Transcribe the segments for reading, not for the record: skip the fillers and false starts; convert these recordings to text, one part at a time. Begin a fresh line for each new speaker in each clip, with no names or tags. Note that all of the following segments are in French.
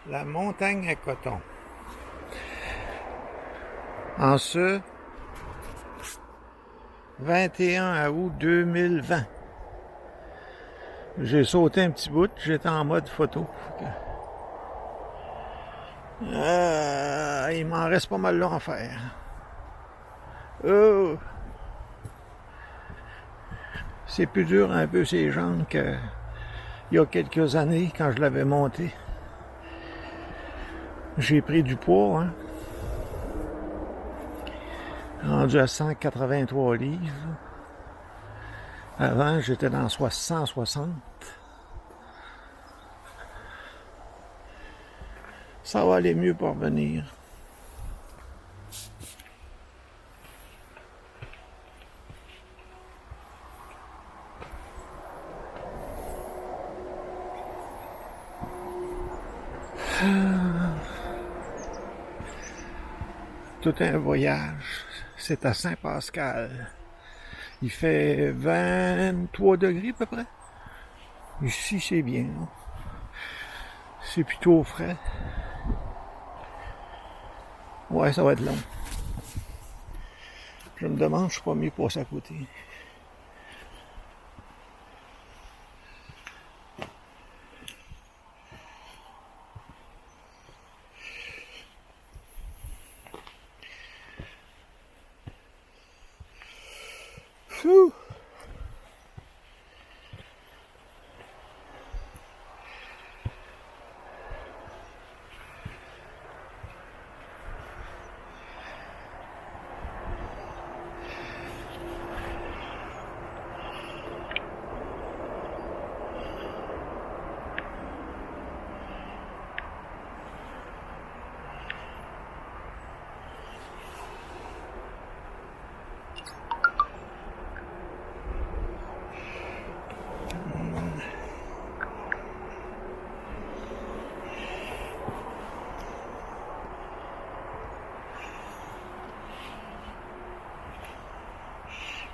La montagne à coton. En ce 21 août 2020. J'ai sauté un petit bout, j'étais en mode photo. Il m'en reste pas mal là à faire. Oh. C'est plus dur un peu ces jambes qu'il y a quelques années quand je l'avais monté. J'ai pris du poids, hein. Rendu à 183 livres. Avant, j'étais dans 160. Ça va aller mieux pour revenir. Tout un voyage. C'est à Saint-Pascal. Il fait 23 degrés à peu près. Ici, c'est bien. C'est plutôt frais. Ouais, ça va être long. Je me demande, je suis pas mieux passer à côté. Ouh.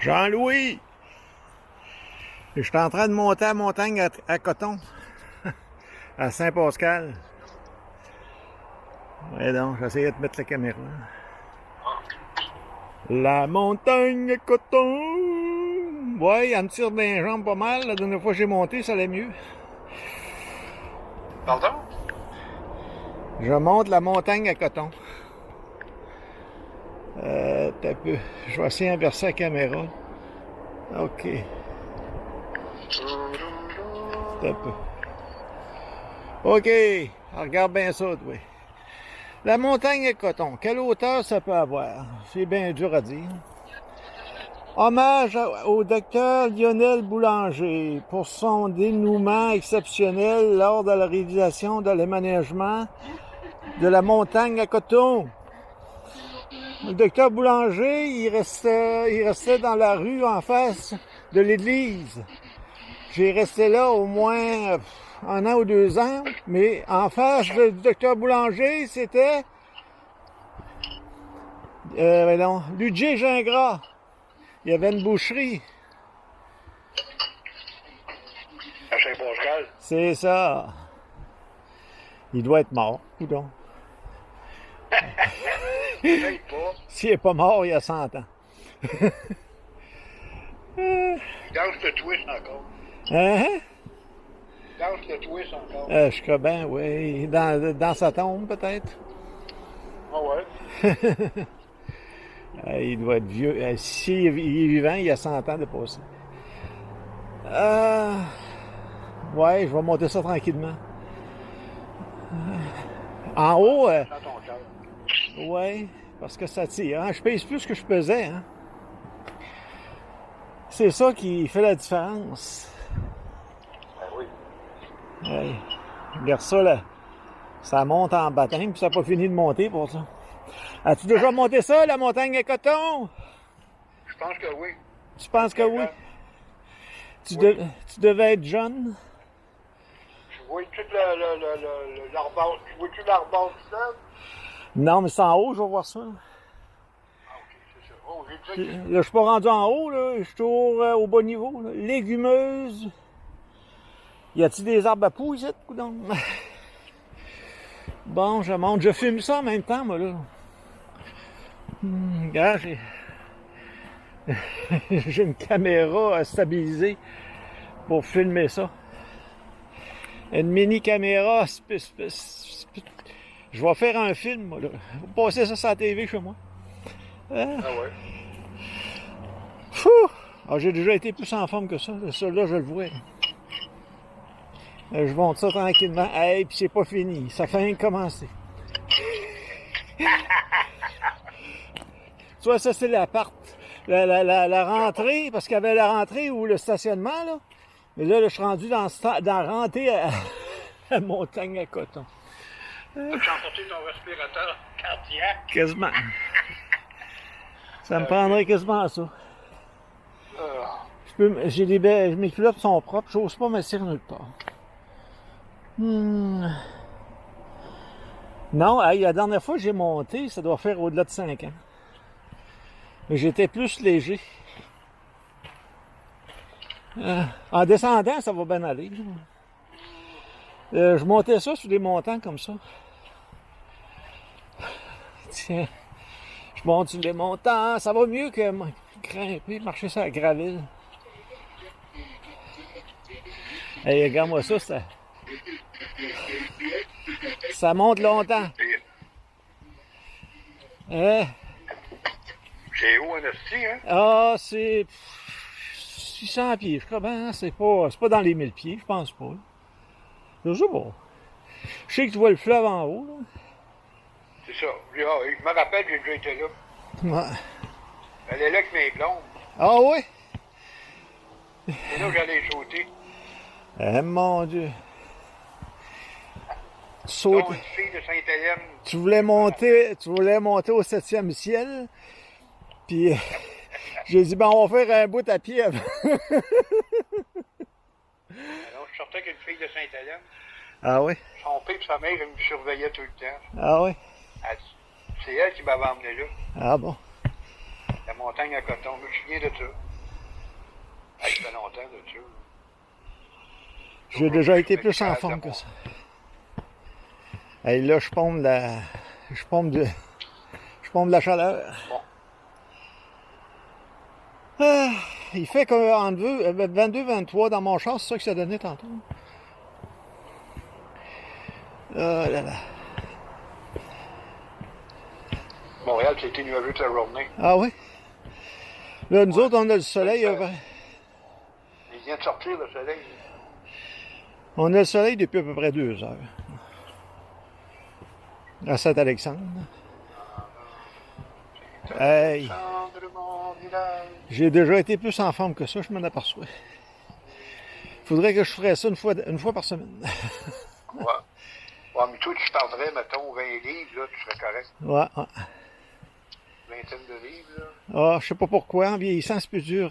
Jean-Louis! Je suis en train de monter la montagne à coton, à Saint-Pascal. Ouais, donc, j'essayais de mettre la caméra. La montagne à coton! Ouais, elle me tire des jambes pas mal. La dernière fois que j'ai monté, ça allait mieux.
Pardon?
Je monte la montagne à coton. T'as peu. Je vais essayer d'inverser la caméra. OK. T'as peu. OK. Alors, regarde bien ça, toi. La montagne à coton. Quelle hauteur ça peut avoir? C'est bien dur à dire. Hommage au docteur Lionel Boulanger pour son dénouement exceptionnel lors de la réalisation de l'aménagement de la montagne à coton. Le docteur Boulanger, il restait dans la rue en face de l'église. J'ai resté là au moins 1 an ou 2 ans, mais en face du docteur Boulanger, c'était Ludger Gingras. Il y avait une boucherie.
À Saint-Pascal?
C'est ça. Il doit être mort, coudonc.
Peut-être pas.
S'il n'est pas mort, il y a 100 ans.
Danse le twist encore.
Hein?
Danse le twist encore.
Je crois bien, oui. Dans sa tombe, peut-être.
Ah ouais?
Il doit être vieux. S'il est vivant, il y a 100 ans de passé. Ouais, je vais monter ça tranquillement. En haut,
Dans ton cœur.
ouais, parce que ça tire. Hein? Je pèse plus que je pesais. Hein? C'est ça qui fait la différence.
Ben oui.
Ouais. Regarde ça, là. Ça monte en baptême, puis ça n'a pas fini de monter pour ça. As-tu déjà monté ça, la montagne à coton?
Je pense que oui.
Tu penses que oui? Tu devais être jeune?
Je vois-tu l'arbre? Tu vois-tu l'arbre du sol?
Non, mais c'est en haut, je vais voir ça.
Ah, ok, c'est ça. Oh, j'ai dit
Là, je suis pas rendu en haut, là. Je suis toujours au bas niveau. Là. Légumeuse. Y a-t-il des arbres à poux ici, coudonc? Bon, je monte. Je filme ça en même temps, moi, là. Regarde, j'ai une caméra stabilisée pour filmer ça. Une mini caméra. Je vais faire un film, moi, là. Je vais passer ça sur la TV chez moi.
Ah ouais.
Fou! Ah, j'ai déjà été plus en forme que ça. Ça-là, je le vois. Je monte ça tranquillement. Hey, puis c'est pas fini. Ça fait rien que commencer. Tu vois, ça, c'est l'appart. La rentrée, parce qu'il y avait la rentrée ou le stationnement, là. Mais là, je suis rendu dans la rentrée à la montagne à coton.
As-tu emporté ton respirateur cardiaque?
Quasiment. Ça me prendrait quasiment ça. J'ai mes culottes sont propres, j'ose pas m'asseoir nulle part. Non, hey, la dernière fois que j'ai monté, ça doit faire au-delà de 5 ans. Mais j'étais plus léger. En descendant, ça va bien aller. Je montais ça sur des montants comme ça. Tiens, je monte sur les montants, ça va mieux que grimper, marcher sur la graville. Hey, regarde-moi ça, ça monte longtemps.
C'est haut en esti, hein?
Ah, c'est 600 pieds, je crois bien. C'est pas dans les 1000 pieds, je pense pas. Je sais pas. Je sais que tu vois le fleuve en haut, là.
C'est ça. Je me rappelle, j'ai déjà été là.
Ouais.
Elle est là avec mes blondes.
Ah oui?
C'est là que j'allais sauter.
Eh mon Dieu.
Donc,
Sauter.
une fille de Sainte-Hélène.
Tu voulais monter au 7e ciel. Puis j'ai dit, ben on va faire un bout à pied avant.
Alors, je sortais avec une fille de Sainte-Hélène.
Ah oui?
Son père et sa mère, elle me surveillaient tout le temps.
Ah oui?
C'est elle qui m'avait emmené là.
Ah bon?
La montagne à coton. Je me souviens de ça. Ça fait longtemps de ça.
J'ai déjà été plus en forme que ça. Hey, là, je pompe de la chaleur.
Bon.
Ah, il fait entre 22-23 dans mon char, c'est ça que ça donnait tantôt. Oh là là.
Montréal, c'était nuageux toute la journée.
Ah oui? Là, nous autres, on a le soleil.
Il vient de sortir, le soleil.
On a le soleil depuis à peu près 2 heures. À Saint-Alexandre. Hey! J'ai déjà été plus en forme que ça, je m'en aperçois. Faudrait que je ferais ça une fois par semaine.
Ouais. Ouais, mais toi, tu perdrais, mettons, 20 livres, là, tu serais correct.
Ouais, ouais.
Vingtaine de livres, là.
Ah, je sais pas pourquoi, en vieillissant, c'est plus dur.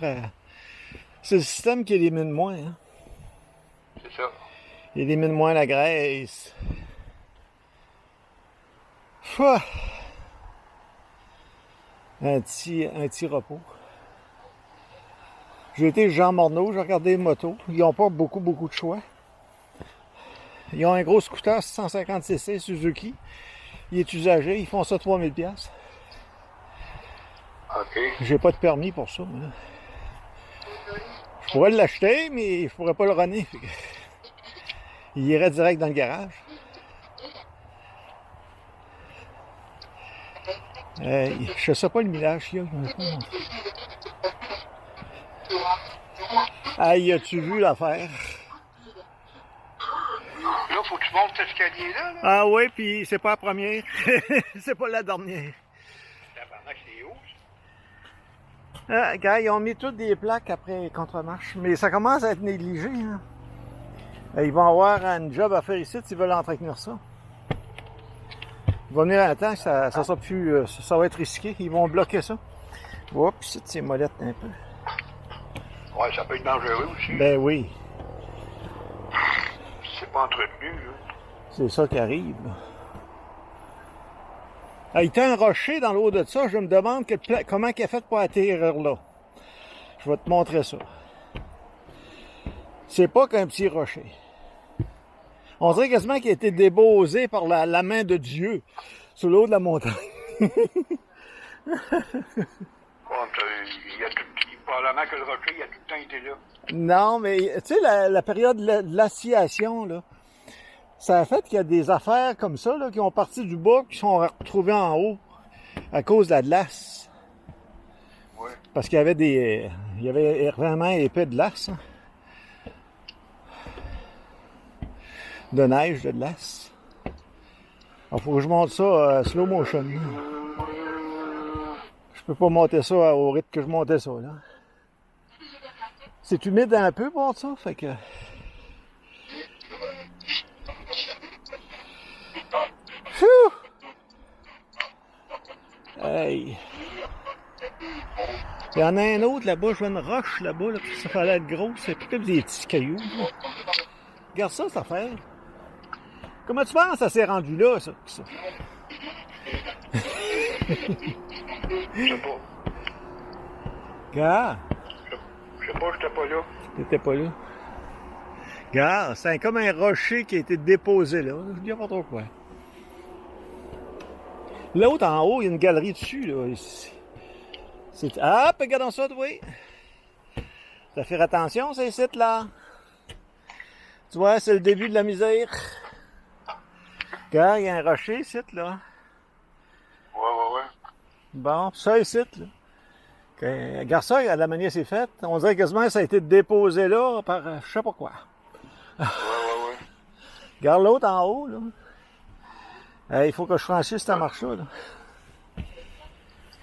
C'est le système qui élimine moins. Hein.
C'est ça.
Il élimine moins la graisse. Fouah. Un petit repos. J'ai été Jean Morneau, j'ai regardé les motos. Ils n'ont pas beaucoup de choix. Ils ont un gros scooter 650cc Suzuki. Il est usagé, ils font ça 3000$.
OK.
J'ai pas de permis pour ça. Moi. Je pourrais l'acheter, mais je pourrais pas le runner. Il irait direct dans le garage. Je sais pas le millage qu'il y a. Hey, as-tu vu l'affaire?
Là, faut que tu montes cet escalier-là, là.
Ah oui, puis c'est pas la première. C'est pas la dernière.
Tabarnak, c'est haut,
Ah, gars, ils ont mis toutes des plaques après contre-marche, mais ça commence à être négligé. Hein. Ils vont avoir un job à faire ici s'ils veulent entretenir ça. Il va venir un temps que ça sera plus. Ça va être risqué. Ils vont bloquer ça. Oups, c'est molette un peu.
Ouais, ça peut être dangereux aussi.
Ben oui.
C'est pas entretenu, là.
C'est ça qui arrive. Là. Ah, il y a un rocher dans l'eau de ça. Je me demande comment il a fait pour atterrir là. Je vais te montrer ça. C'est pas qu'un petit rocher. On dirait quasiment qu'il a été déposé par la main de Dieu sur le haut de la montagne.
Probablement que le rocher, il a tout le temps été là.
Non, mais tu sais, la période de glaciation, là, ça a fait qu'il y a des affaires comme ça là, qui ont parti du bas, qui sont retrouvées en haut à cause de la glace.
Ouais.
Parce qu'il y avait il y avait vraiment épais de glace. Hein. De neige, de glace. Il faut que je monte ça slow motion. Je peux pas monter ça au rythme que je montais ça, là. C'est humide un peu pour ça, fait que... Phew! Hey! Il y en a un autre là-bas, je vois une roche là-bas, là, ça fallait être gros, c'est peut-être des petits cailloux. Là. Regarde ça, cette affaire. Comment tu penses que ça s'est rendu là, ça?
Je sais pas.
Regarde.
Je sais pas, j'étais pas là.
T'étais pas là. Regarde, c'est comme un rocher qui a été déposé là. Je dis pas trop quoi. L'autre en haut, il y a une galerie dessus, là. C'est... Hop, regardons ça, oui. Ça fait attention, ces sites-là. Tu vois, c'est le début de la misère. Regarde, il y a un rocher ici, là.
Ouais.
Bon, ça ici, là. Okay. Regarde ça, la manière c'est faite. On dirait quasiment que ça a été déposé là par je sais pas quoi.
Ouais.
Regarde l'autre en haut, là. Il faut que je franchisse cette marche-là, là.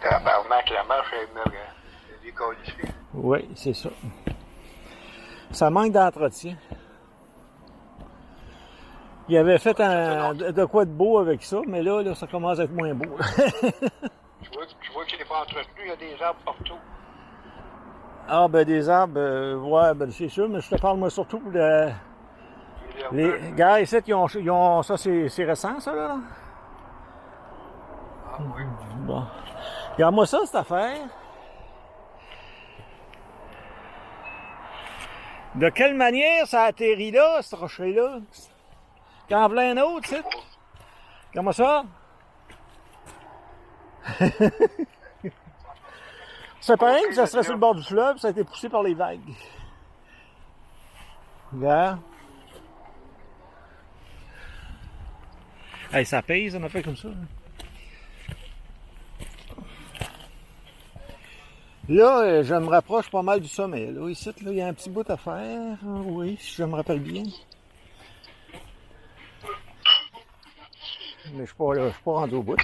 Tabarnak, la marche est décollissée.
Oui, c'est ça. Ça manque d'entretien. Il avait fait de quoi de beau avec ça, mais là, ça commence à être moins beau.
Tu vois qu'il n'est pas entretenu, il y a des arbres partout.
Ah, ben des arbres, ouais, ben c'est sûr, mais je te parle moi surtout de... Les gars ici, ils ont ça, c'est récent, ça, là?
Ah oui.
Bon. Regarde-moi ça, cette affaire. De quelle manière ça atterrit là, ce rocher-là? Quand plein un autre, tu sais? Regarde-moi ça. C'est pareil que ça serait sur le bord du fleuve, ça a été poussé par les vagues. Regarde. Hey, ça pèse, on a fait comme ça. Là, je me rapproche pas mal du sommet. Là, ici, là, il y a un petit bout à faire. Oui, si je me rappelle bien. Mais je suis pas rendu au bout.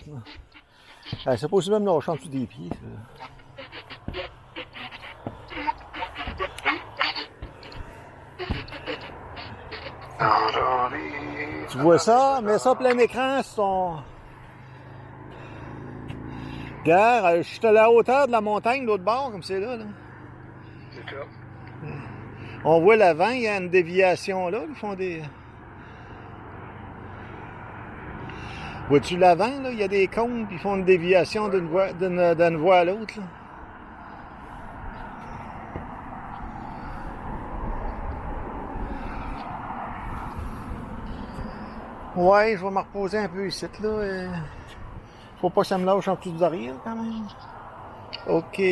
C'est pas aussi même lâcher en dessous des pieds. Tu vois ça? Mets ça plein écran sur ton... Regarde, je suis à la hauteur de la montagne de l'autre bord, comme c'est là.
C'est ça.
On voit l'avant, il y a une déviation là. Ils font des... Vois-tu l'avant, là? Il y a des cônes, puis ils font une déviation d'une voie à l'autre, là. Ouais, je vais me reposer un peu ici, là. Faut pas que ça me lâche en plus derrière, quand même. OK.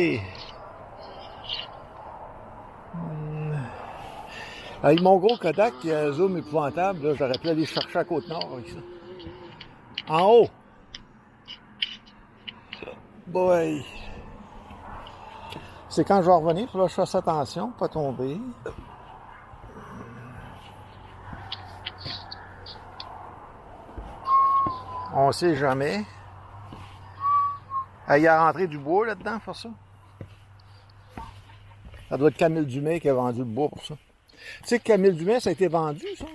Avec mon gros Kodak, il y a un zoom épouvantable, là. J'aurais pu aller chercher à Côte-Nord avec ça. En haut. Boy. C'est quand je vais revenir, il faut que je fasse attention, pas tomber. On sait jamais. Il y a rentré du bois là-dedans pour ça. Ça doit être Camille Dumais qui a vendu le bois pour ça. Tu sais que Camille Dumais, ça a été vendu, ça?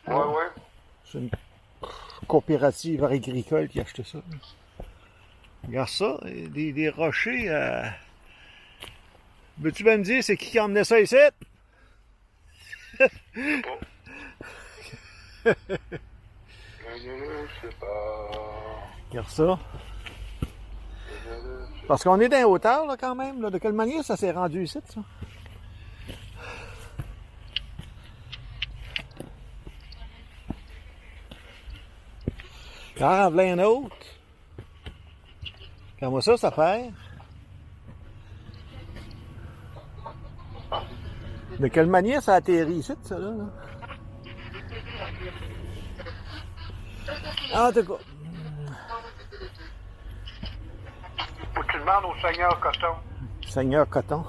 Ouais.
C'est une coopérative agricole qui a acheté ça. Regarde ça, des rochers. Veux-tu bien me dire c'est qui a emmené ça ici?
Je sais pas.
Regarde ça. Parce qu'on est dans les hauteurs, là, quand même. Là. De quelle manière ça s'est rendu ici, ça? Ah, plein d'autre. Comment ça, ça fait? De quelle manière ça atterrit ici, ça, là? En tout cas.
Faut que tu demandes au Seigneur Coton.
Seigneur Coton.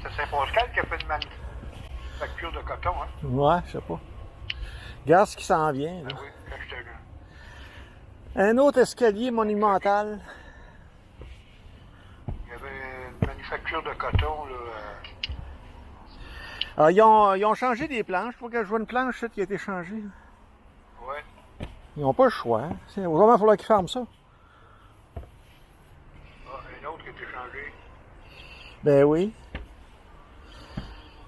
C'est Saint-Pascal qui a fait une manufacture de coton, hein?
Ouais, je sais pas. Regarde ce qui s'en vient, là.
Ah oui, quand j'étais là.
Un autre escalier monumental.
Il y avait une manufacture de coton, là.
Ah, ils ont changé des planches. Je crois que je vois une planche là, qui a été changée.
Ouais.
Ils n'ont pas le choix. Hein. Autrement, il faudra qu'ils ferment ça.
Ah, un autre qui a été changé.
Ben oui.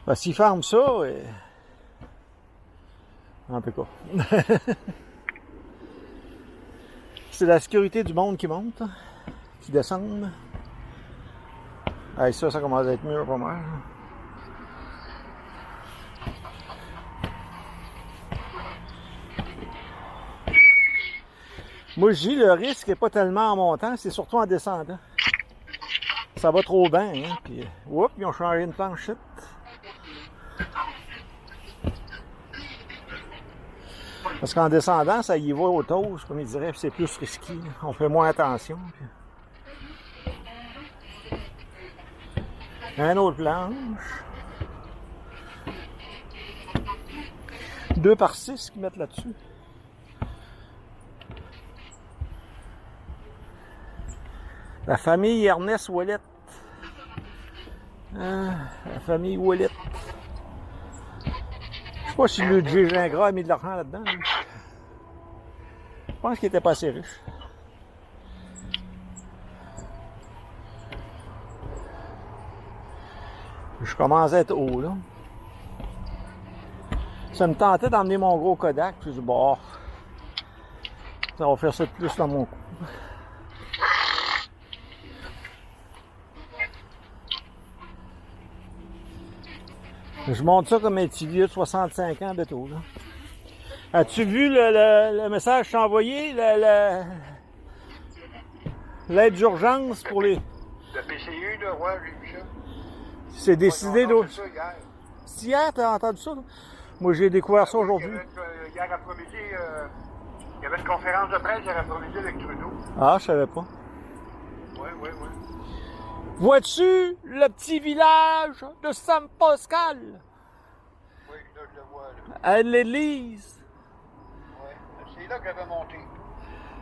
Ben, s'ils ferment ça, en tout cas. C'est la sécurité du monde qui monte, hein, qui descend. Hey, ça commence à être mieux pas mal. Moi, je dis, le risque n'est pas tellement en montant, c'est surtout en descendant. Ça va trop bien, hein, puis, oups, ils ont changé une planchette. Parce qu'en descendant, ça y va au toast, comme il dirait, puis c'est plus risqué. On fait moins attention. Puis... Un autre planche. 2x6 qu'ils mettent là-dessus. La famille Ernest Ouellet. La famille Ouellet. Je sais pas si le G. Gingras a mis de l'argent là-dedans. Lui. Je pense qu'il était pas assez riche. Je commence à être haut, là. Ça me tentait d'emmener mon gros Kodak, puis je dis, bah, ça va faire ça de plus dans mon cou. Je monte ça comme un petit vieux de 65 ans, bientôt, là. As-tu vu le message que je t'ai envoyé? L'aide d'urgence pour les...
Le PCU, là, ouais, j'ai vu ça.
C'est décidé
d'eau.
d'eau.
C'est ça, hier.
C'est hier, t'as entendu ça? Là? Moi, j'ai découvert ça aujourd'hui.
Hier après-midi, il y avait une conférence de presse hier après-midi avec Trudeau.
Ah, je savais pas.
Oui, oui, oui.
Vois-tu le petit village de Saint-Pascal?
Oui, là, je le vois, là.
À l'église.
Oui, c'est là que j'avais monté.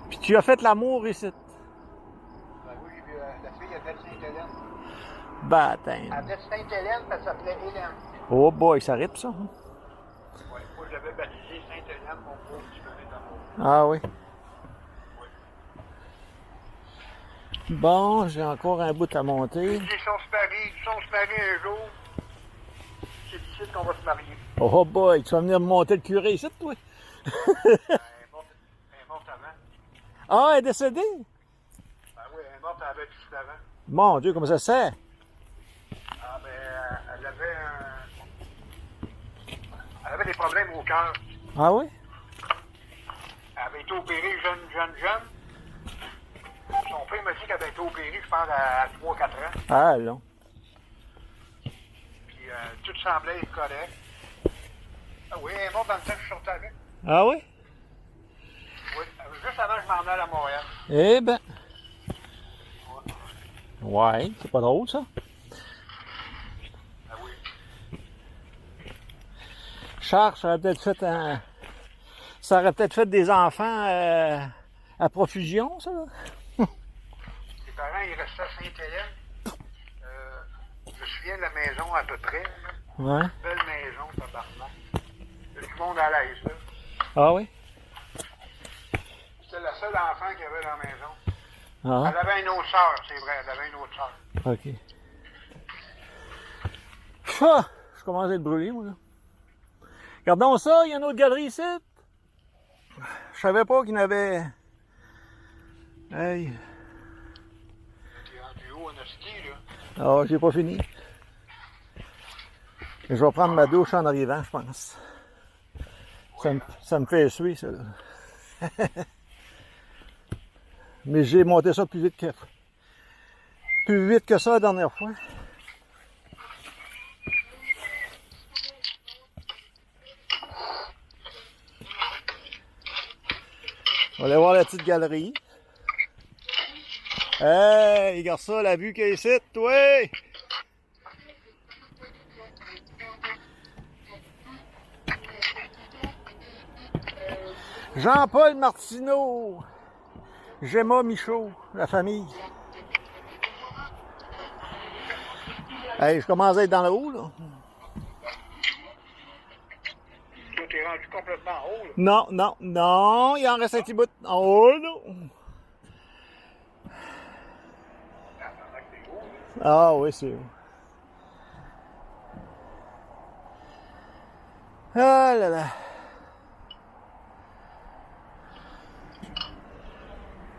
Puis tu as fait l'amour ici.
Ben oui, j'ai vu la fille, elle était de Sainte-Hélène.
Baptême.
Elle était de Sainte-Hélène, parce qu'elle s'appelait Hélène.
Oh boy, ça rip ça. Hein?
Oui, moi, j'avais baptisé Sainte-Hélène, mon pauvre petit bébé d'amour.
Ah oui.
Oui.
Bon, j'ai encore un bout à monter.
Si on se marie un jour, c'est ici qu'on va se marier.
Oh boy, tu vas venir me monter le curé ici, toi?
Elle est morte avant.
Ah, elle est décédée?
Ben oui, elle est morte, elle avait 18 avant.
Mon Dieu, comment ça se fait?
Ah, ben, elle avait des problèmes au cœur.
Ah oui?
Elle avait été opérée jeune. Son père m'a dit qu'elle avait été opérée, je pense, à 3-4 ans.
Ah non.
Puis tout semblait être correct. Ah oui, elle est morte dans le temps que je sortais avec.
Ah oui?
Oui, juste avant que je m'en aille à Montréal.
Eh ben. Ouais, c'est pas drôle ça.
Ah oui.
Charles, ça aurait peut-être fait un... Ça aurait peut-être fait des enfants à profusion, ça. Là.
Ses parents, ils restaient à Sainte-Hélène. Je me souviens de la maison à peu près. Là.
Ouais.
Belle maison, tabarnak. Il y a du monde à l'aise, là.
Ah oui?
C'était la seule enfant qu'il y avait dans la maison.
Ah.
Elle avait une autre sœur, c'est vrai, elle avait une autre sœur.
OK. Ah, je commence à être brûlé, moi, là. Regardons ça, il y a une autre galerie ici. Je savais pas qu'il y en avait... Hey.
T'es rendu haut en hostie, là.
Ah, j'ai pas fini. Je vais prendre ma douche en arrivant, je pense. Ça me fait suer, ça, là. Mais j'ai monté ça plus vite que ça la dernière fois. On va aller voir la petite galerie. Hey, regarde ça, la vue qu'il y a ici, toi! Jean-Paul Martineau, Gemma Michaud, la famille. Hey, je commence à être dans le haut, là.
Toi, t'es rendu complètement en haut, là.
Non, non, non, il en reste un petit bout. Oh, là! Ah oui, c'est où. Ah là là.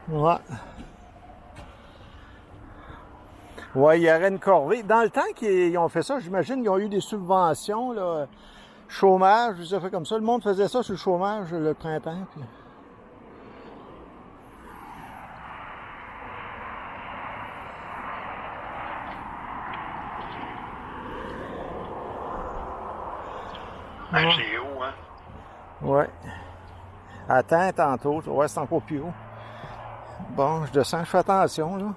Ouais. Ouais, il y aurait une corvée. Dans le temps qu'ils ont fait ça, j'imagine qu'ils ont eu des subventions, là. Chômage, ça fait comme ça. Le monde faisait ça sur le chômage le printemps. Puis...
Ouais. C'est haut, hein?
Ouais. Attends, tantôt, tu vois, c'est encore plus haut. Bon, je descends, je fais attention, là.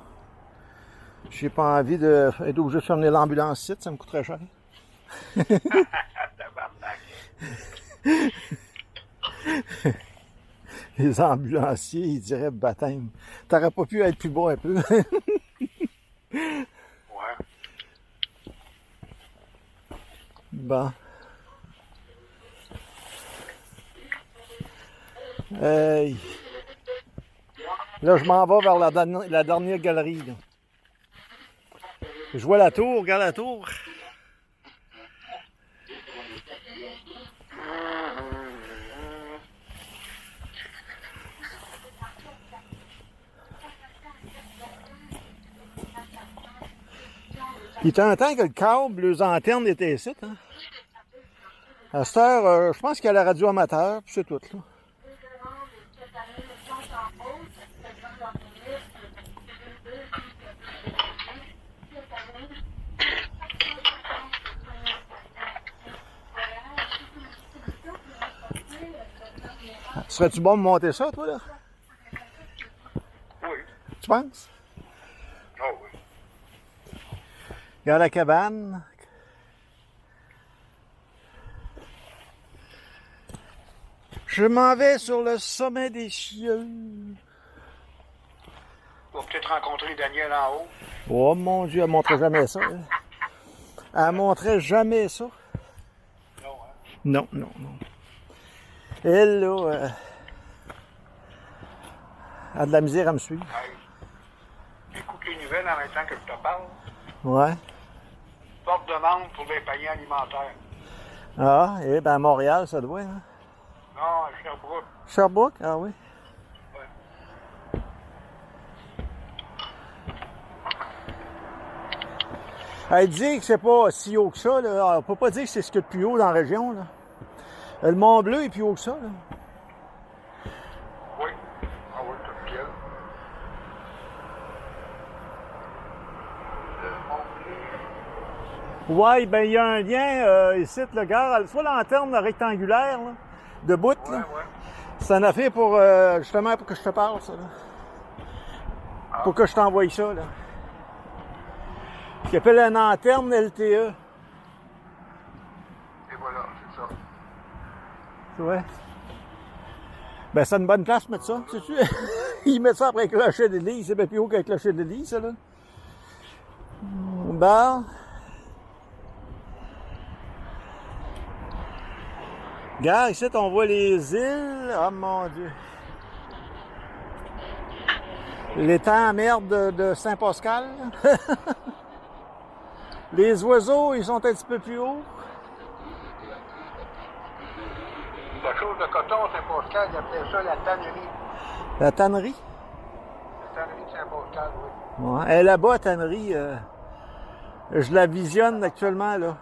J'ai pas envie d'être obligé de fermer l'ambulance site, ça me coûterait cher. Les ambulanciers, ils diraient baptême. T'aurais pas pu être plus bas un peu.
Ouais.
Bon. Hey. Là, je m'en vais vers la dernière galerie, là. Je vois la tour, regarde la tour. Il était un temps que le câble, les antennes étaient ici, hein. À cette heure, je pense qu'il y a la radio amateur, puis c'est tout, là. Serais-tu bon de monter ça, toi, là?
Oui.
Tu penses?
Oh oui.
Regarde la cabane. Je m'en vais sur le sommet des cieux.
On va peut-être rencontrer Daniel en haut.
Oh mon Dieu, elle montrait jamais ça. Elle, elle montrait jamais ça.
Non, hein?
Non, non, non. Elle, là, a de la misère à me suivre.
Hey. Écoute les nouvelles en même temps que je te parle.
Ouais.
Porte-demande pour les paniers alimentaires.
Ah, et ben à Montréal, ça doit, hein?
Non, à Sherbrooke.
Sherbrooke? Ah oui.
Ouais.
Elle dit que c'est pas si haut que ça, là. On peut pas dire que c'est ce qu'il y a de plus haut dans la région, là. Le Mont-Bleu est plus haut que ça, là.
Oui. Ah oui, t'as lequel?
Ouais, ben il y a un lien ici, le gars, soit lanterne rectangulaire, là, de bout,
Ouais,
là.
ouais.
C'est un affaire pour, justement, pour que je te parle, ça, là.
Ah.
Pour que je t'envoie ça, là. Ce qu'il appelle une antenne LTE.
Et voilà, c'est ça.
Tu vois? Ben, c'est une bonne place pour mettre ça, sais-tu? Ils mettent ça après un clocher de lit, c'est bien plus haut qu'un clocher de lit, ça, là. Bon. Regarde, ici, on voit les îles. Oh mon Dieu. L'étang à merde de Saint-Pascal. Les oiseaux, ils sont un petit peu plus hauts.
La chose de coton, Saint-Pascal, ils appelaient ça la tannerie.
La tannerie.
La tannerie de Saint-Pascal, oui.
Ouais. Elle est là-bas, la tannerie. Je la visionne actuellement, là.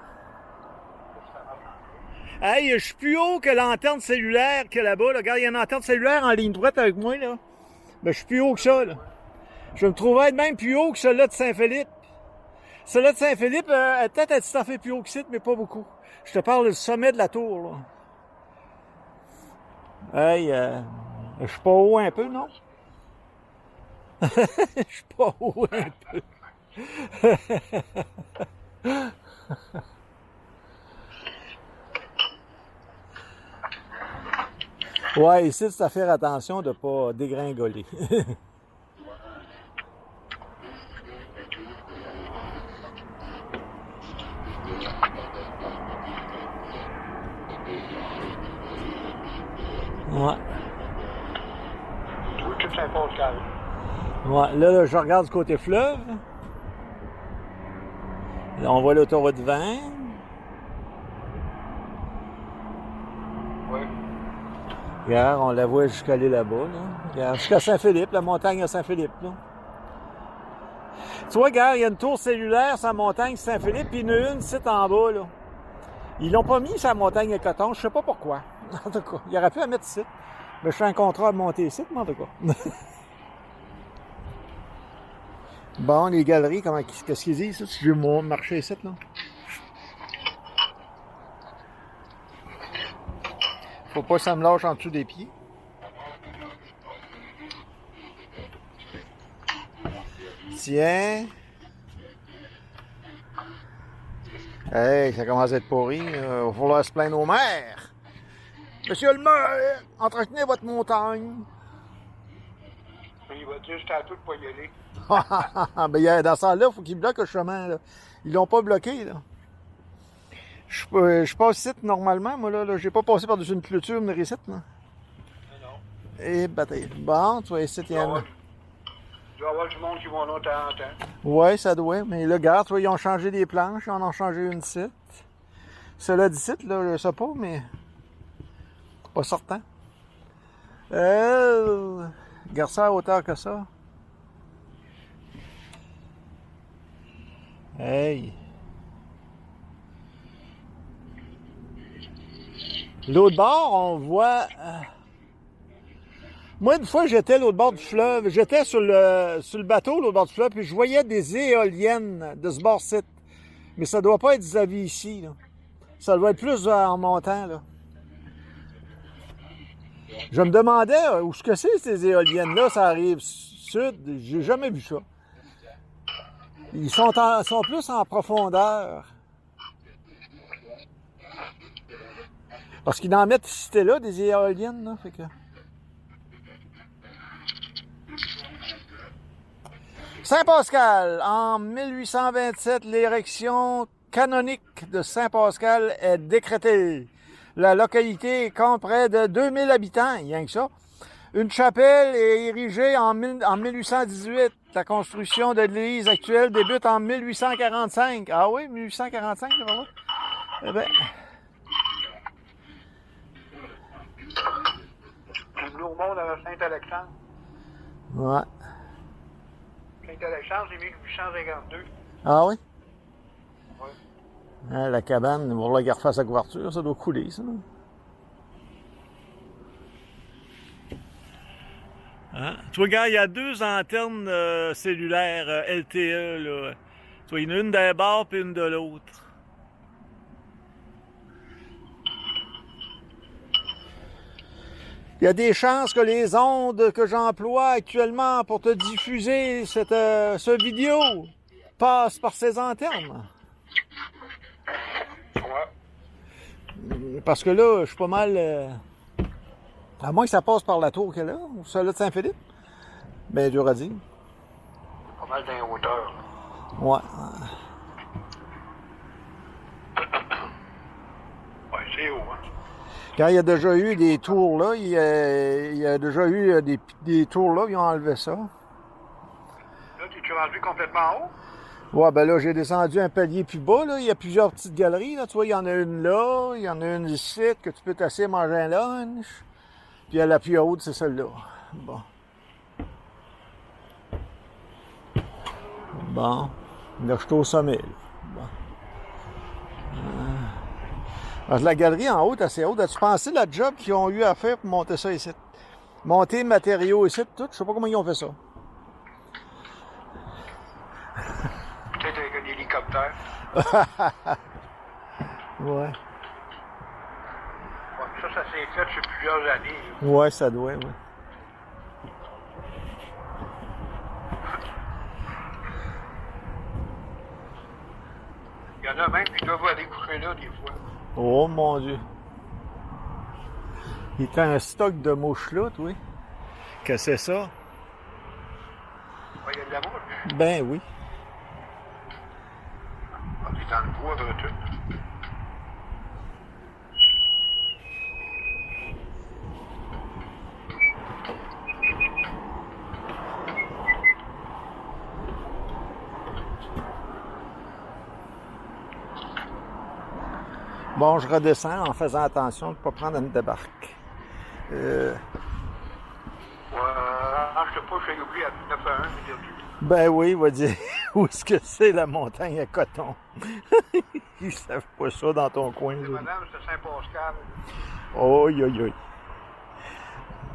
Hey, je suis plus haut que l'antenne cellulaire qu'il y a là-bas. Là. Regarde, il y a une antenne cellulaire en ligne droite avec moi, là. Ben, je suis plus haut que ça, là. Je me trouvais être même plus haut que celle-là de Saint-Philippe. Celle-là de Saint-Philippe, peut-être elle s'en fait plus haut que ça, mais pas beaucoup. Je te parle du sommet de la tour, là. Hey, je suis pas haut un peu, non? Je suis pas haut un peu. Ouais, ici, c'est à faire attention de ne pas dégringoler. Ouais.
Oui, tout Saint-Pascal.
Ouais, là, je regarde du côté fleuve. Là, on voit l'autoroute 20.
Oui.
Regarde, on la voit jusqu'à aller là-bas. Là. Regarde, jusqu'à Saint-Philippe, la montagne à Saint-Philippe. Là. Tu vois, regarde, il y a une tour cellulaire sur la montagne Saint-Philippe, puis il y en a une site en bas. Là. Ils l'ont pas mis sur la montagne à Coton, je sais pas pourquoi. En tout cas, il aurait pu la mettre ici. Mais je fais un contrat à monter ici, mais en tout cas. Bon, les galeries, qu'est-ce qu'ils disent, ça, si je veux marcher ici, là? Faut pas que ça me lâche en dessous des pieds. Tiens. Hey, ça commence à être pourri. Il va falloir se plaindre au maire. Monsieur le maire, entretenez votre montagne.
Il va dire j'étais à tout de pas y aller.
Ben, dans ce temps-là, il faut qu'ils bloquent le chemin. Là. Ils l'ont pas bloqué. Là. Je passe ici normalement, moi là. J'ai pas passé par-dessus une clôture, une récite. Là.
Non.
Et bataille. Bon, tu vois, ici, il y a.
Il doit y avoir du monde qui va là de temps en temps.
Ouais, ça doit. Mais là, regarde, tu vois, ils ont changé des planches, ils en ont changé une site. Celle-là d'ici, là, je sais pas, mais. Pas certain. Regarde ça à hauteur que ça. Hey! L'autre bord, on voit... Moi, une fois, j'étais l'autre bord du fleuve. J'étais sur le bateau, l'autre bord du fleuve, puis je voyais des éoliennes de ce bord-ci. Mais ça doit pas être vis-à-vis ici, là. Ça doit être plus en montant, là. Je me demandais où est-ce que c'est, ces éoliennes-là. Ça arrive sud. J'ai jamais vu ça. Ils sont plus en profondeur. Parce qu'ils en mettent ici là, des éoliennes, là, fait que... Saint-Pascal, en 1827, l'érection canonique de Saint-Pascal est décrétée. La localité compte près de 2000 habitants, rien que ça. Une chapelle est érigée en 1818. La construction de l'église actuelle débute en 1845. Ah oui, 1845, c'est pas vrai? Eh bien...
Le Nouveau Monde à Saint-Alexandre.
Ouais.
Saint-Alexandre, c'est 1852.
Ah oui?
Oui.
Hein, la cabane, on va regarder face à couverture, ça doit couler, ça. Hein? Tu vois, regarde, il y a deux antennes cellulaires LTE, là. Tu vois, il y en a une d'un bord et une de l'autre. Il y a des chances que les ondes que j'emploie actuellement pour te diffuser ce vidéo passent par ces antennes.
Ouais.
Parce que là, je suis pas mal... à moins que ça passe par la tour qu'elle a, ou celle-là de Saint-Philippe. Ben, dur à dire.
Pas mal dans les hauteurs.
Ouais.
Ouais, c'est haut, hein.
Quand il y a déjà eu des tours là, il y a déjà eu des tours là, ils ont enlevé ça.
Là, tu es rendu complètement en haut?
Ouais, ben là, j'ai descendu un palier plus bas, là. Il y a plusieurs petites galeries, là. Tu vois, il y en a une là, il y en a une ici, que tu peux t'asseoir manger un lunch. Puis la plus haute, c'est celle-là. Bon. Bon. Là, je suis au sommet, là. Bon. Alors, la galerie en haut, assez haute. As-tu pensé la job qu'ils ont eu à faire pour monter ça ici? Monter matériaux ici, tout. Je sais pas comment ils ont fait ça.
Peut-être avec un hélicoptère.
Ouais.
Ouais, ça s'est fait sur plusieurs années. Là.
Ouais, ça doit, ouais.
Il y en a même qui doivent aller coucher là des fois.
Oh mon Dieu. Il était un stock de mouches là, oui. Que c'est ça?
Ouais, il y a de la mouche.
Ben oui.
On est dans le bois de tout.
Bon, je redescends en faisant attention de ne pas prendre une débarque.
Ouais, je sais pas, j'ai oublié à 9 à 1, j'ai perdu.
Ben oui, il va dire où est-ce que c'est la montagne à coton. Ils savent pas ça dans ton coin.
C'est
Là.
madame, c'est Saint-Pascal.
Oi, oi, oi.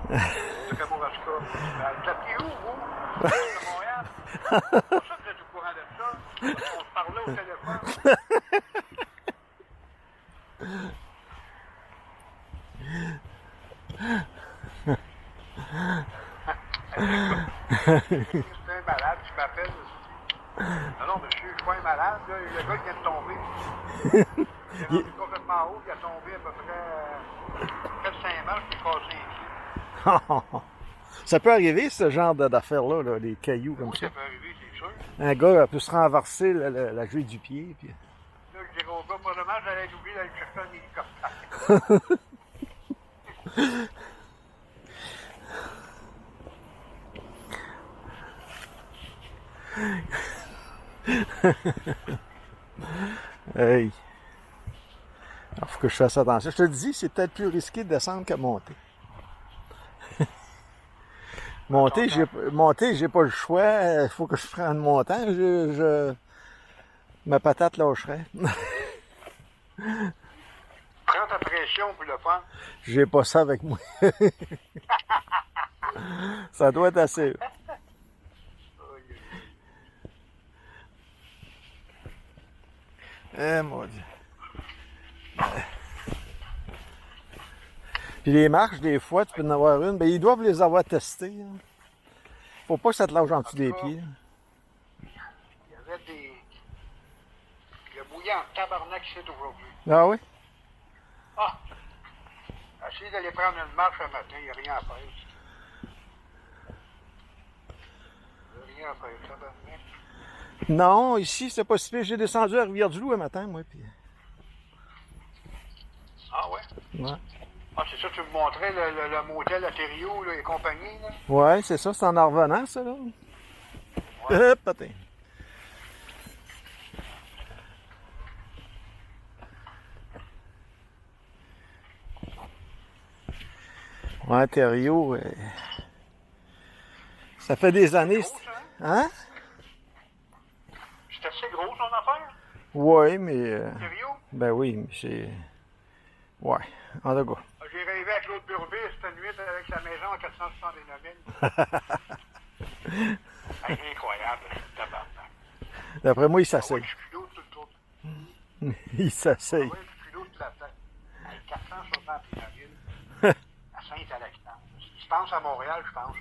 C'est Kamouraska. Vous appelez où, vous? De Montréal? C'est pour ça que vous êtes au courant de ça. On se parlait au téléphone. C'est un malade qui m'appelle aussi. Non, monsieur, je suis pas un malade. Là. Le gars qui vient de tomber. Il est rendu complètement haut, il a tombé à peu près 4-5 marches, il est cassé les pieds.
Ça peut arriver, ce genre d'affaires-là, là, des cailloux comme
Oui,
ça.
ça peut arriver, c'est sûr.
Un gars peut se renverser la joue du pied. Puis...
Là, je dirais au gars, probablement, j'allais oublier d'aller chercher un hélicoptère.
Hey. Il faut que je fasse attention. Je te le dis, c'est peut-être plus risqué de descendre que monter. monter, j'ai pas le choix. Il faut que je prenne mon montant. Ma patate lâcherait.
Prends ta pression pour le faire.
J'ai pas ça avec moi. Ça doit être assez. Eh mon Dieu. Puis les marches, des fois, tu peux en avoir une. Ben, ils doivent les avoir testées. Hein. Faut pas que ça te lâche en dessous des pieds.
Il y avait des... Il a bouillé en tabarnak ici aujourd'hui.
Ah oui?
Ah! Essayez d'aller prendre une marche un matin, il n'y a rien à faire. Il n'y a rien à faire, tabarnak.
Non, ici, c'est pas si pire. J'ai descendu à Rivière-du-Loup un matin, moi. Puis...
Ah ouais?
Ouais.
Ah, c'est ça, tu me montrais le motel à Thériault et compagnie, là?
Ouais, c'est ça, c'est en revenant, ça, là.
Ouais.
Patin. Ouais, Thériault, ça fait des années.
C'est gros, ça,
Hein?
C'est assez gros, son affaire?
Ouais, mais.
Thériault?
Ben oui, mais c'est. Ouais, en tout cas.
J'ai rêvé avec l'autre Burbis cette nuit avec sa maison à 469 000. Incroyable, tabarnak.
D'après moi, il
Ah ouais,
s'asseye.
du culot tout le tour.
Il s'asseye.
Ah ouais, du culot toute la tête. Avec 469 000. À Saint-Alexandre. Si tu penses à Montréal, je pense.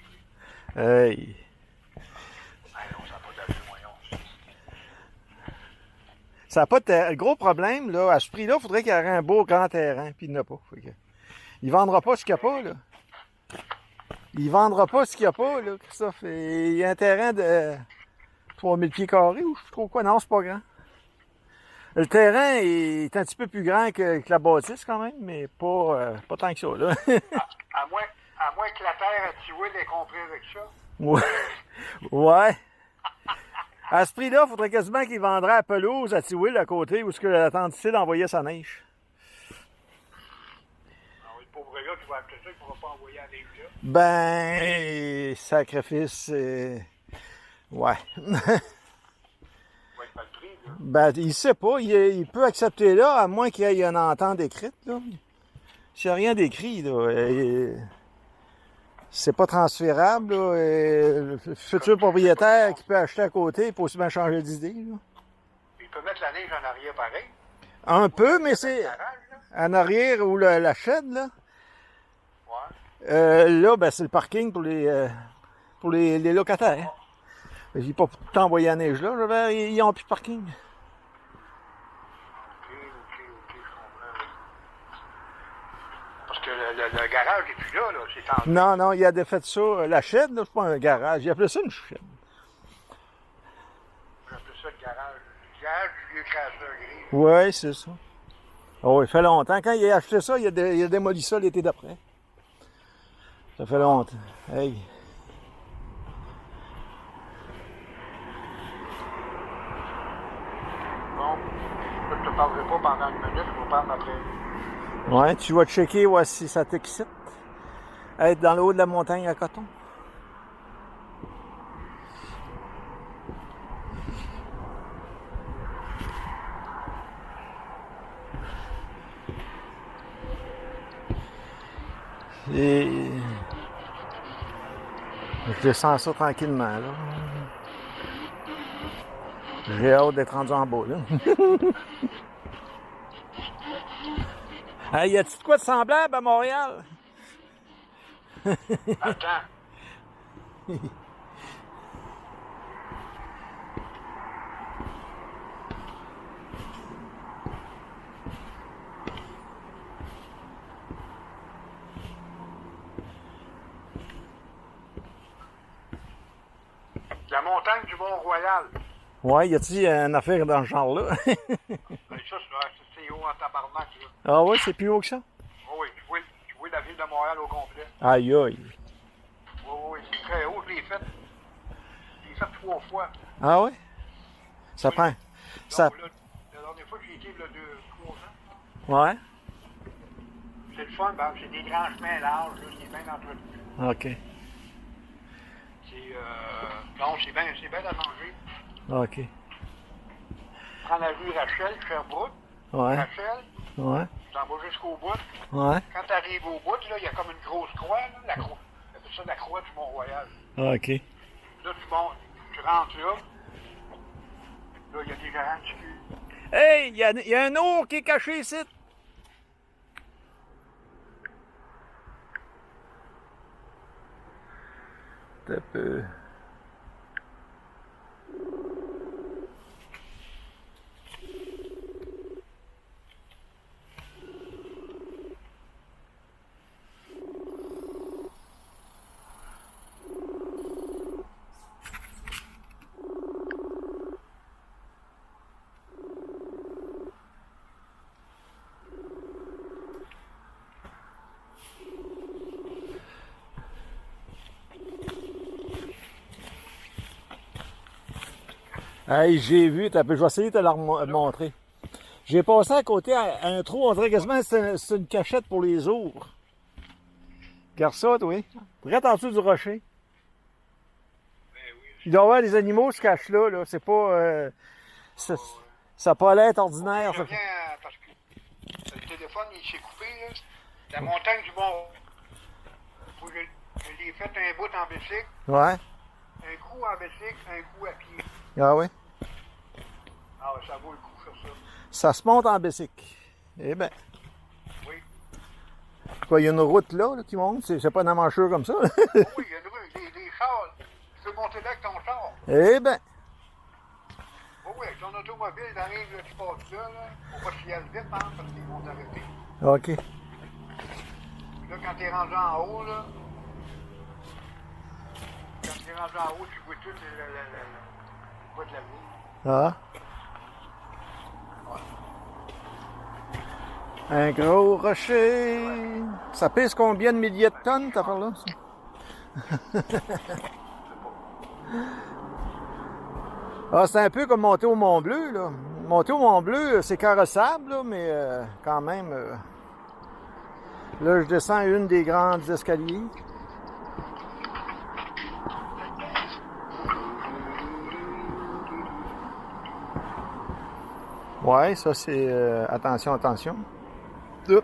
Hey.
Non, ça n'a pas d'allure, voyons.
Ça n'a pas de le gros problème, là, à ce prix-là, il faudrait qu'il y ait un beau grand terrain, puis il n'y en a pas. Fait que, il vendra pas ce qu'il n'y a pas, là. Il vendra pas ce qu'il n'y a pas, là, Christophe. Et il y a un terrain de 3000 pieds carrés, ou je trouve quoi? Non, c'est pas grand. Le terrain est un petit peu plus grand que la bâtisse, quand même, mais pas tant que ça, là.
À moins que la terre à Tiwil est compris avec ça.
Ouais. Ouais. À ce prix-là, il faudrait quasiment qu'il vendrait à pelouse à Tiwil, à côté, où ce que la tante Cécile envoyait sa neige.
Alors, le pauvre gars qui va acheter ça, il ne pourra pas envoyer à neige là.
Ben, sacrifice, ouais.
Il va être mal pris, là.
Ben, il sait pas. Il peut accepter là, à moins qu'il y ait une entente écrite, là. S'il n'y a rien d'écrit, là, c'est pas transférable, là. Le futur propriétaire qui peut acheter à côté peut aussi bien changer d'idée, là.
Il peut mettre la neige en arrière pareil.
Un peu, mais c'est
Garage, là.
en arrière ou la shed, là.
Ouais.
Là, ben, c'est le parking pour les locataires. J'ai pas tout envoyé la neige là. Ils n'ont plus de parking.
Ok, je comprends. Parce que le garage n'est plus là, c'est en...
Non, non, il a défait ça. La shed, là, c'est pas un garage. Il appelait ça une shed.
J'appelle ça le garage. Le garage du vieux cracheur gris.
Oui, c'est ça. Oh, il fait longtemps. Quand il a acheté ça, il a démoli ça l'été d'après. Ça fait longtemps. Hey.
Bon, je ne te parlerai pas pendant une minute, je vais parler après.
Ouais, tu vas checker ouais, si ça t'excite. Être dans le haut de la montagne à coton. Et je descends ça tranquillement, là. J'ai hâte d'être rendu en bas, là. Hey, y a-t-il de quoi de semblable à Montréal?
Attends. La montagne du Mont-Royal.
Ouais, y a-t-il une affaire dans ce genre-là?
Ben, ça, c'est haut en tabarnak, là.
Ah ouais, c'est plus haut que ça?
Oh oui, tu vois la ville de Montréal au complet.
Aïe aïe.
Oui, oui, c'est très haut, je l'ai fait. Je l'ai fait 3 fois.
Ah ouais? Ça
Oui.
prend. Ça.
Donc, là, la dernière fois que j'y étais, il y a 3 ans,
Ouais?
c'est le fun, ben, c'est des grands chemins larges, là, c'est bien entretenu.
OK.
Non, c'est bien à manger.
OK.
Prends la rue Rachel, Sherbrooke,
Ouais.
Rachel,
Ouais.
tu t'en vas jusqu'au bout.
Ouais.
Quand tu arrives au bout, là, il y a comme une grosse croix, là, la croix. On appelle ça la croix du Mont-Royal.
OK.
Là, tu montes, tu rentres là. Là, il y a des grands qui culs.
Hey, y a un ours qui est caché ici. Un peu. Hey, j'ai vu, je vais essayer de te la montrer. J'ai passé à côté à un trou, on dirait quasiment que c'est une cachette pour les ours. Regarde ça, oui. Direct en dessous du rocher.
Ben oui.
Il doit y avoir des animaux qui se cachent là, là. C'est pas. Ça n'a pas l'air ordinaire.
Je
Ça.
reviens parce que le téléphone, il s'est coupé, là. La montagne du Mont. Je l'ai fait un bout en bicycle,
Ouais.
un coup en bicycle, un coup à pied.
Ah oui.
Ah, ça vaut le coup, faire ça.
Ça se monte en bicycle. Eh bien.
Oui.
Quoi, il y a une route là qui monte? C'est pas une amanchure comme ça?
Oui, il y a une rue, des chars. Tu peux monter là avec ton char.
Eh bien.
Oui, oui, avec ton automobile, il arrive, là, tu passes là. Faut pas s'y aller vite, hein, parce qu'ils vont t'arrêter.
OK.
Puis là, quand t'es rendu en haut, là, quand t'es rendu en haut, tu vois tout le bois de la ville.
Ah. Un gros rocher. Ça pèse combien de milliers de tonnes, t'as par là? Ça? Ah, c'est un peu comme monter au Mont-Bleu, là. Monter au Mont-Bleu, c'est carrossable, là, mais quand même. Là, je descends une des grandes escaliers. Ouais, ça c'est... attention, attention. Oups.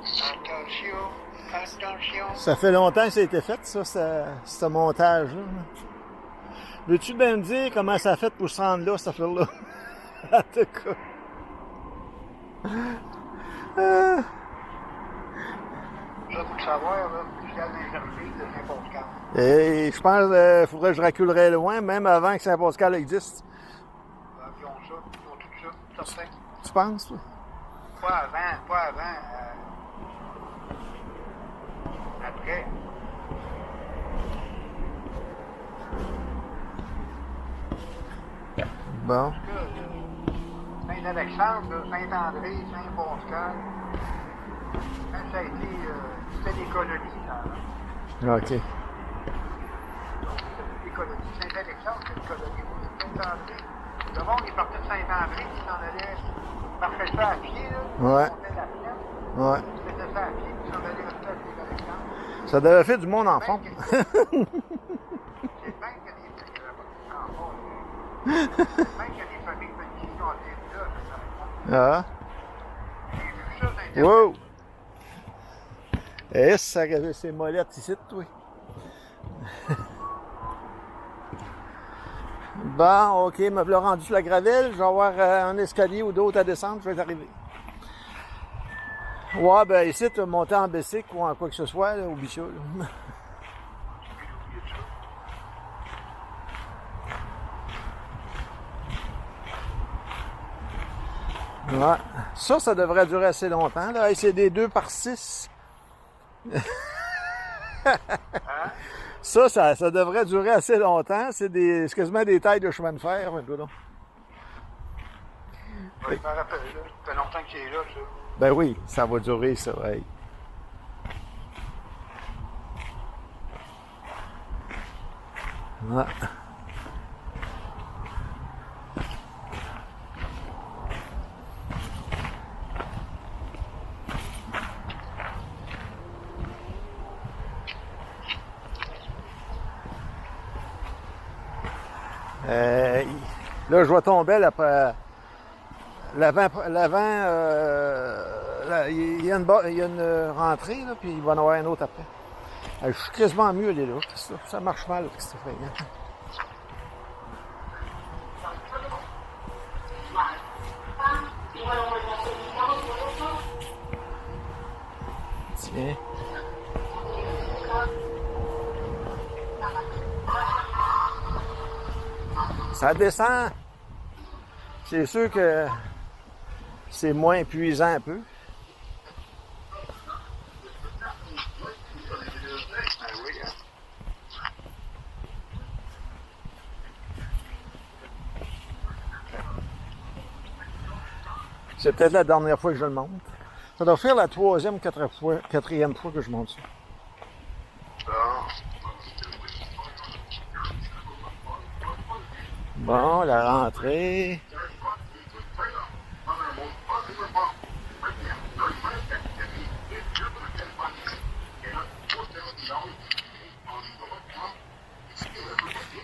Attention, attention.
Ça fait longtemps que ça a été fait, ça, ce montage-là. Veux-tu bien me dire comment ça a fait pour se rendre là, cette affaire-là? En tout cas.
Ça, pour savoir, là, jusqu'à l'Ingerville de Saint-Pascal.
Et je pense qu'il faudrait que je reculerais loin, même avant que Saint-Pascal existe.
Ils ont ça, ils ont tout ça, certain.
Tu penses, toi?
Pas avant, après.
Bon.
Saint-Alexandre, Saint-André, Saint-Pascal. Quand ça a été, c'était des colonies, ça.
OK.
Des colonies. Saint-Alexandre, c'est une colonie. Saint-André. Le monde, il partait de Saint-André, il s'en allait, marchait ça à pied, là.
Ouais.
Il montait la plaine,
Ouais.
il faisait ça à pied, puis il s'en allait rester à Saint-Alexandre.
Ça devait faire du monde en fond.
C'est bien que des familles qui ont été là,
Ah.
j'ai vu ça dans Internet.
Wow! Et ça avait ses molettes ici, toi. Bon, OK, me voilà rendu sur la gravelle. Je vais avoir un escalier ou d'autres à descendre, je vais arriver. Ouais, ben ici, tu vas monter en bicycle ou en quoi que ce soit, là, oublie ça. Là. Ouais. Ça devrait durer assez longtemps. Là. Hey, c'est des 2x6. Ça devrait durer assez longtemps. C'est quasiment des tailles de chemin de fer. Mais
Ouais, je me rappelle, là. Ça fait longtemps qu'il est là, ça.
ben oui, ça va durer, ça. Hey. Ouais. Là, je vais tomber après l'avant. Il y a une rentrée, là, puis il va y en avoir une autre après. Je suis quasiment mieux aller là. Ça marche mal, qu'est-ce que tu fais, hein? Tiens. Ça descend. C'est sûr que c'est moins épuisant un peu. C'est peut-être la dernière fois que je le monte. Ça doit faire la troisième ou quatrième fois que je monte ça. Bon, la rentrée.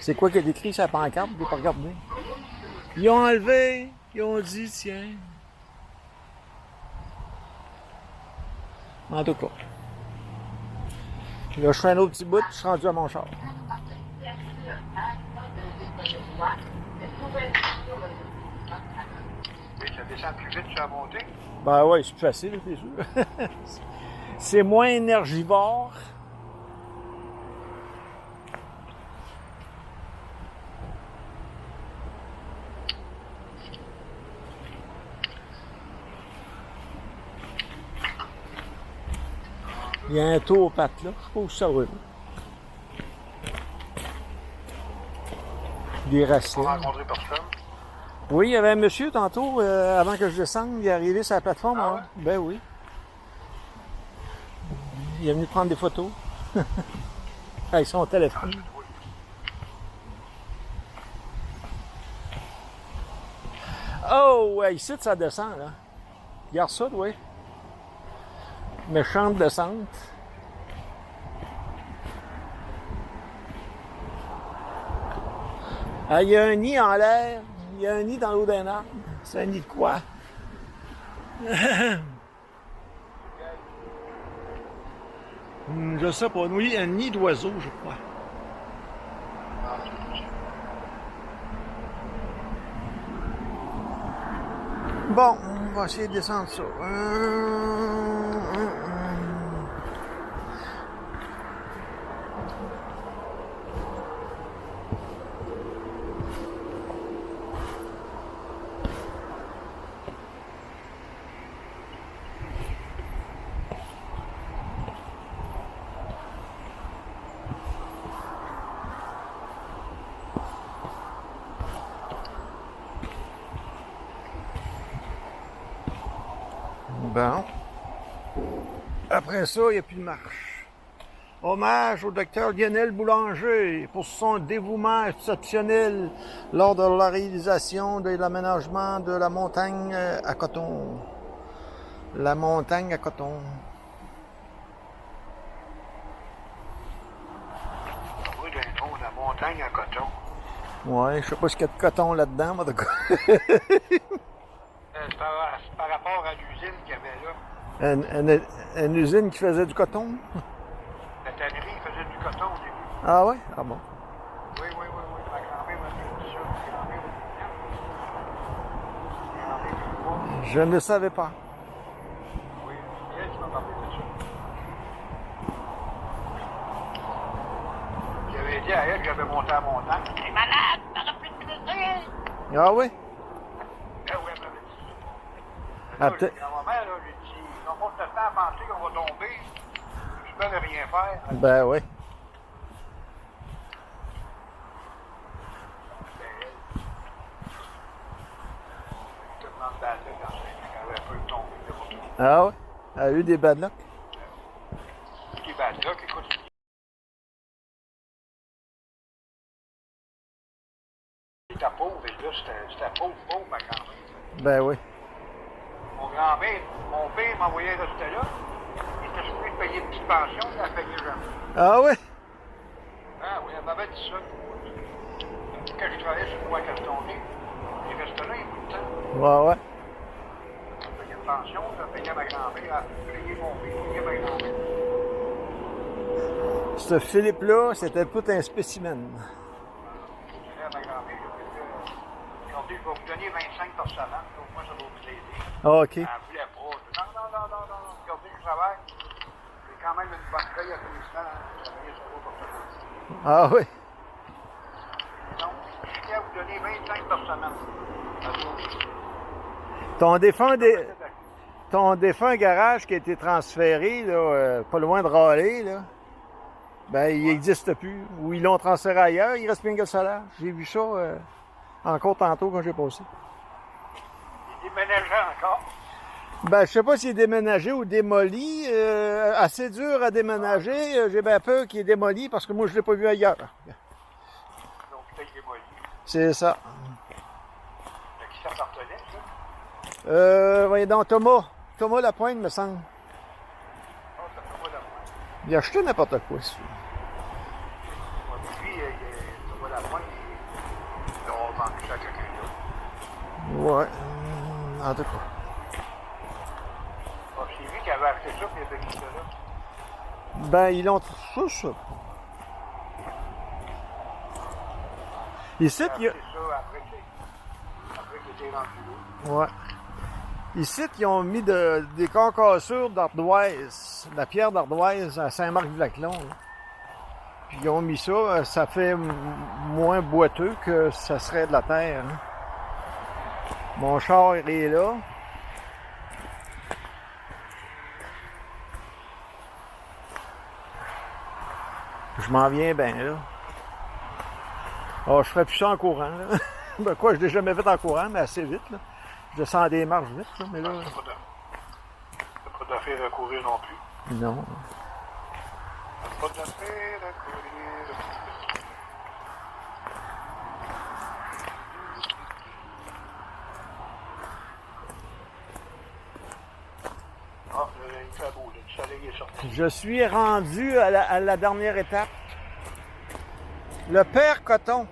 C'est quoi qui est écrit sur la pancarte? Vous ne pas regarder. Ils ont enlevé, ils ont dit, tiens. En tout cas. Là, je fais un autre petit bout, je suis rendu à mon char.
Et ça descend plus vite sur la montée.
Ben oui, c'est plus facile, c'est sûr. C'est moins énergivore. Il y a un tour aux pattes là, je sais pas où ça va. Des
On
racines.
va rencontrer personne.
Oui, il y avait un monsieur tantôt, avant que je descende, il est arrivé sur la plateforme.
Ah
hein.
ouais?
Ben oui. Il est venu prendre des photos. Avec son téléphone. Oh, ouais, ici, ça descend, là. Regarde ça, oui. Méchante descente. Ah, il y a un nid en l'air. Il y a un nid dans l'eau d'un arbre. C'est un nid de quoi? Je sais pas. Oui, un nid d'oiseau, je crois. Bon, on va essayer de descendre ça. Bon. Après ça, il n'y a plus de marche. Hommage au docteur Lionel Boulanger pour son dévouement exceptionnel lors de la réalisation de l'aménagement de la montagne à coton. La montagne à coton.
Oui, d'un nom, la montagne à coton.
Ouais, je sais pas ce qu'il y a de coton là-dedans, mais de quoi.
C'est par rapport à l'usine qu'il y avait là.
Une usine qui faisait du coton?
La tannerie faisait du coton au début.
Ah ouais? Ah bon.
Oui. Ma grand-mère m'a dit ça. Ma grand-mère m'a dit ça.
Je ne le savais pas.
Oui, c'est elle qui m'a parlé de ça. J'avais dit à elle que j'avais monté à la montagne. T'es malade, t'aurais plus de plaisir.
Ah oui?
Ah oui, elle m'avait dit ça.
Ah,
Là, j'ai dit à ma mère, là, j'ai dit, on passe le temps à penser qu'on va tomber. Je peux ne rien faire.
Ben oui.
C'est elle. Je te demande d'aller quand elle avait un peu tombé.
Ah oui? Elle a eu des bad luck?
Qui va là, écoute. C'était pauvre, et là, c'était pauvre, ma grand-mère.
Ben oui.
Mon grand-père, mon père m'envoyait rester là. Il était supposé de payer une petite pension, il la payait jamais.
Ah oui?
Ah oui, elle m'avait dit ça. Quand je travaillais sur le bois cartonné, il restait là un bout de temps.
Ouais.
Je payais une pension, je payais ma grand-mère, je payais mon père, je payais ma grand-mère.
Ce Philippe-là, c'était tout un spécimen.
Je disais à ma grand-mère, ils ont dit, je vais vous donner 25 par semaine, donc moi, ça va vous aider.
Ah, OK.
Elle ne voulait pas. Non, regardez, je travaille. J'ai quand même une bonne paye à tous les semaines. Travailler sur l'eau pour ça.
Ah oui?
Non, je suis à vous donner 25 par semaine.
Ton défunt garage qui a été transféré, là, pas loin de Raleigh, là, ben, il n'existe plus. Ou ils l'ont transféré ailleurs, il reste bien que le solaire. J'ai vu ça encore tantôt quand j'ai passé.
Il déménageait encore.
Ben, je sais pas s'il est déménagé ou démoli. Assez dur à déménager. J'ai bien peur qu'il est démoli parce que moi, je l'ai pas vu ailleurs.
Donc, peut-être démoli.
C'est ça.
À qui ça appartenait, ça?
Voyez donc, Thomas Lapointe, me semble.
Oh, ça fait pas d'affaire.
Il a acheté n'importe quoi, ça.
Puis, Thomas Lapointe, il doit vendre ça à quelqu'un d'autre.
Ouais. En tout cas.
Ah, c'est lui qui avait acheté ça, puis il avait mis ça là.
Ben, ils l'ont... ça. Ici, il y a...
C'est ça après qu'il était rendu là.
Ouais. Ici, ils ont mis des concassures d'ardoise, de la pierre d'ardoise à Saint-Marc-du-Laclon. Puis ils ont mis ça, ça fait moins boiteux que ça serait de la terre. Hein. Mon char est là. Je m'en viens bien là. Oh, je ferais plus ça en courant. Là. Ben quoi, je l'ai jamais fait en courant, mais assez vite. Là. Je descends des marches vite, là, mais là.
T'as pas d'affaire à courir non plus.
Non.
T'as pas d'affaire à courir. Ah, il fait beau, là. Le soleil est sorti.
Je suis rendu à la dernière étape. Le père Coton.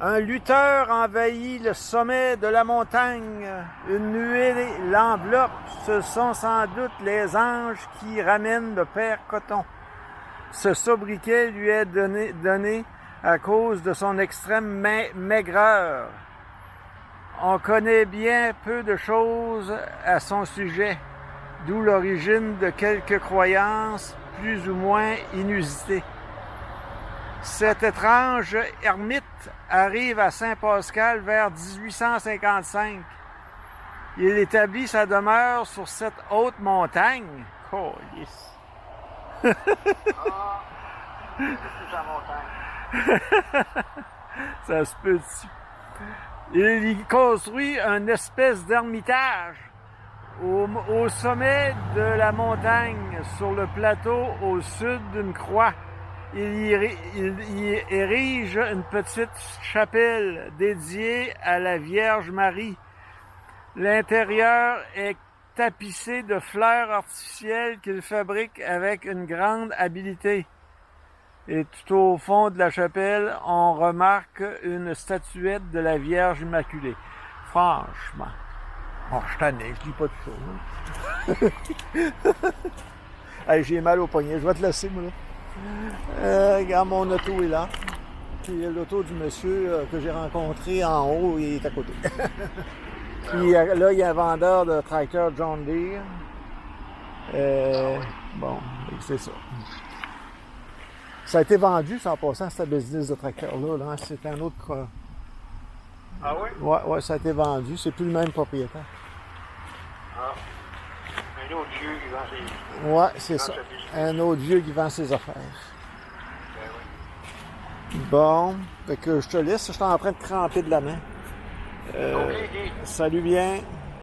Un lutteur envahit le sommet de la montagne. Une nuée l'enveloppe. Ce sont sans doute les anges qui ramènent le père Coton. Ce sobriquet lui est donné à cause de son extrême maigreur. On connaît bien peu de choses à son sujet, d'où l'origine de quelques croyances plus ou moins inusitées. Cet étrange ermite arrive à Saint-Pascal vers 1855. Il établit sa demeure sur cette haute montagne. Câlisse.
Ah, c'est plus la montagne.
Ça se peut-tu. Il y construit une espèce d'ermitage au sommet de la montagne, sur le plateau au sud d'une croix. Il y érige une petite chapelle dédiée à la Vierge Marie. L'intérieur est tapissé de fleurs artificielles qu'il fabrique avec une grande habileté. Et tout au fond de la chapelle, on remarque une statuette de la Vierge Immaculée. Franchement, je tanné, je lis pas de ça. Hey, j'ai mal au poignet, je vais te laisser, moi, là. Regarde, mon auto est là. Puis l'auto du monsieur que j'ai rencontré en haut, il est à côté. Puis là, il y a un vendeur de tracteur John Deere. Bon, c'est ça. Ça a été vendu, ça en passant, ce business de tracteur-là. Là. C'est un autre...
Ah oui?
Ouais, ça a été vendu. C'est plus le même propriétaire.
Ah. Un autre vieux qui vend ses...
Ouais, c'est ça. Un autre vieux qui vend ses affaires.
Ben oui.
Bon, fait que je te laisse. Je suis en train de cramper de la main.
OK.
Salut bien.